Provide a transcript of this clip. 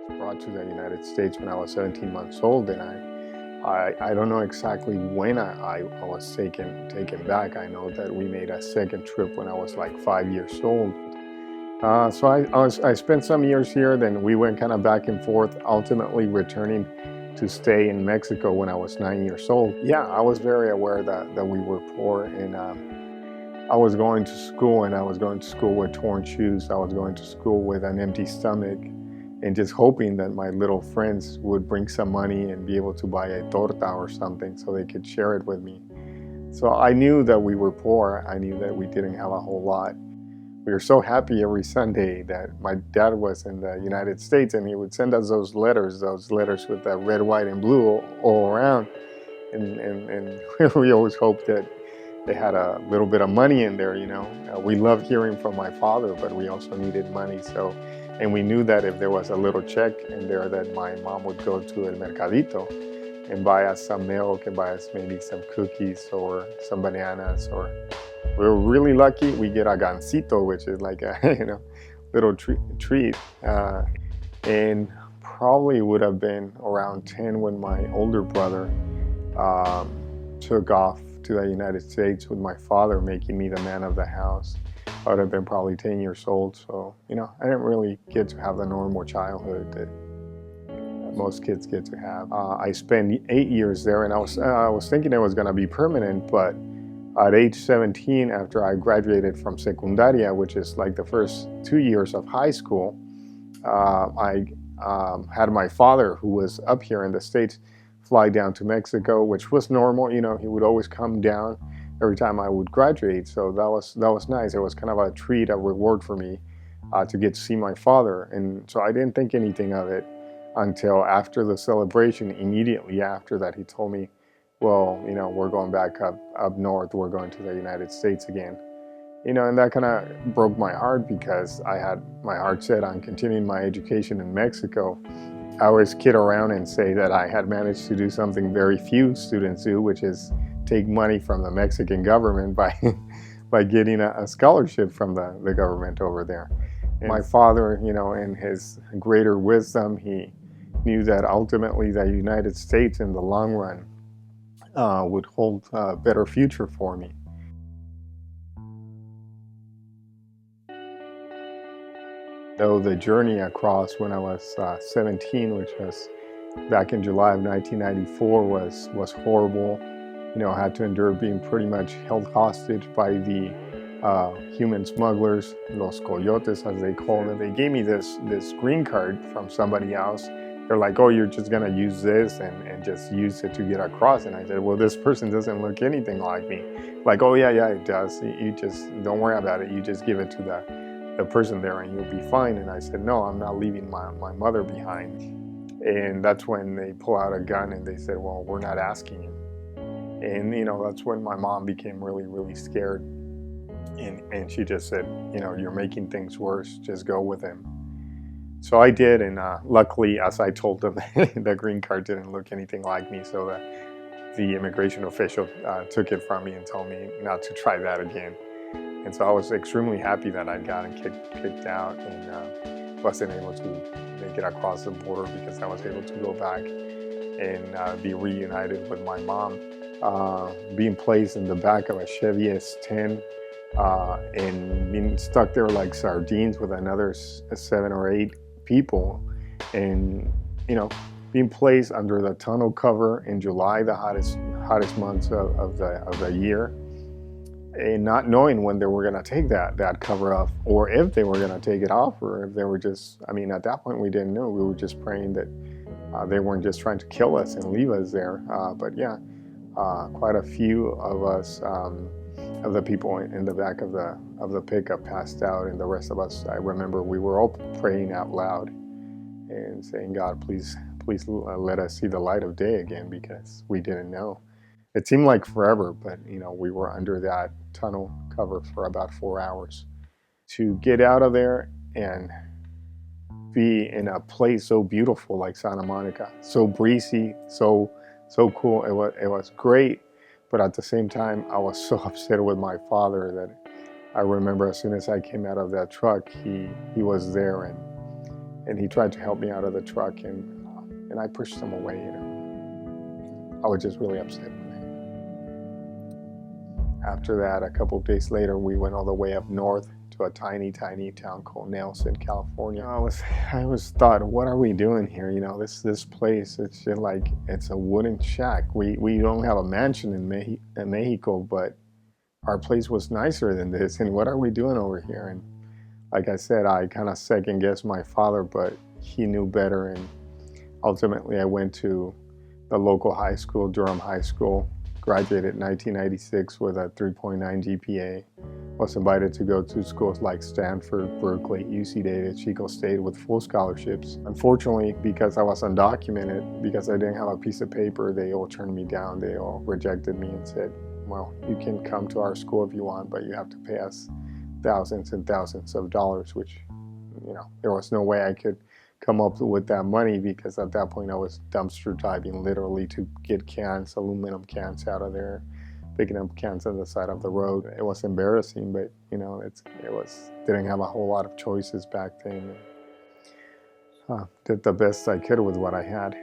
Brought to the United States when I was 17 months old, and I don't know exactly when I was taken back. I know that we made a second trip when I was like 5 years old. So I spent some years here. Then we went kind of back and forth, ultimately returning to stay in Mexico when I was 9 years old. Yeah, I was very aware that we were poor, and I was going to school, and I was going to school with torn shoes. I was going to school with an empty stomach, and just hoping that my little friends would bring some money and be able to buy a torta or something so they could share it with me. So I knew that we were poor. I knew that we didn't have a whole lot. We were so happy every Sunday that my dad was in the United States, and he would send us those letters with the red, white, and blue all around. And we always hoped that they had a little bit of money in there, you know. We loved hearing from my father, but we also needed money. And we knew that if there was a little check in there, that my mom would go to El Mercadito and buy us some milk and buy us maybe some cookies or some bananas. Or we were really lucky, we get a gansito, which is like a little treat. And probably would have been around 10 when my older brother took off to the United States with my father, making me the man of the house. I would have been probably 10 years old. So, I didn't really get to have the normal childhood that most kids get to have. I spent 8 years there, and I was thinking it was going to be permanent, but at age 17, after I graduated from secundaria, which is like the first 2 years of high school, I had my father, who was up here in the States, fly down to Mexico, which was normal. He would always come down every time I would graduate. So that was nice. It was kind of a treat, a reward for me to get to see my father. And so I didn't think anything of it until after the celebration. Immediately after that, he told me, well, we're going back up north. We're going to the United States again. And that kind of broke my heart, because I had my heart set on continuing my education in Mexico. I always kid around and say that I had managed to do something very few students do, which is take money from the Mexican government by getting a scholarship from the government over there. And my father, in his greater wisdom, he knew that ultimately the United States in the long run would hold a better future for me. Though the journey across when I was 17, which was back in July of 1994, was horrible. I had to endure being pretty much held hostage by the human smugglers, los coyotes as they call them. They gave me this green card from somebody else. They're like, oh, you're just gonna use this and just use it to get across. And I said, well, this person doesn't look anything like me. Like, oh yeah, it does. You just don't worry about it. You just give it to the person there and you'll be fine. And I said, no, I'm not leaving my mother behind. And that's when they pull out a gun and they said, well, we're not asking you. And that's when my mom became really, really scared. And she just said, you're making things worse, just go with him. So I did, and luckily, as I told them, the green card didn't look anything like me. So the immigration official took it from me and told me not to try that again. And so I was extremely happy that I'd gotten kicked out and wasn't able to make it across the border, because I was able to go back and be reunited with my mom, being placed in the back of a Chevy S10 and being stuck there like sardines with another 7 or 8 people, and being placed under the tonneau cover in July, the hottest months of the year, and not knowing when they were going to take that cover off, or if they were going to take it off, or if they were just, at that point we didn't know. We were just praying that they weren't just trying to kill us and leave us there. But yeah, quite a few of us, of the people in the back of the pickup, passed out, and the rest of us, I remember we were all praying out loud and saying, God, please let us see the light of day again, because we didn't know. It seemed like forever, but we were under that tunnel cover for about 4 hours. To get out of there and be in a place so beautiful like Santa Monica, so breezy, so cool. It was great, but at the same time, I was so upset with my father that I remember as soon as I came out of that truck, he was there, and and he tried to help me out of the truck, and I pushed him away. I was just really upset with him. After that, a couple of days later, we went all the way up north to a tiny town called Nelson, California. I was thought, what are we doing here? This place, it's just like, it's a wooden shack. We don't have a mansion in Mexico, but our place was nicer than this. And what are we doing over here? And like I said, I kind of second guessed my father, but he knew better. And ultimately, I went to the local high school, Durham High School, graduated in 1996 with a 3.9 GPA, was invited to go to schools like Stanford, Berkeley, UC Davis, Chico State with full scholarships. Unfortunately, because I was undocumented, because I didn't have a piece of paper, they all turned me down. They all rejected me and said, well, you can come to our school if you want, but you have to pay us thousands and thousands of dollars, which, there was no way I could come up with that money, because at that point I was dumpster diving literally to get cans, aluminum cans out of there, picking up cans on the side of the road. It was embarrassing, but didn't have a whole lot of choices back then. Did the best I could with what I had.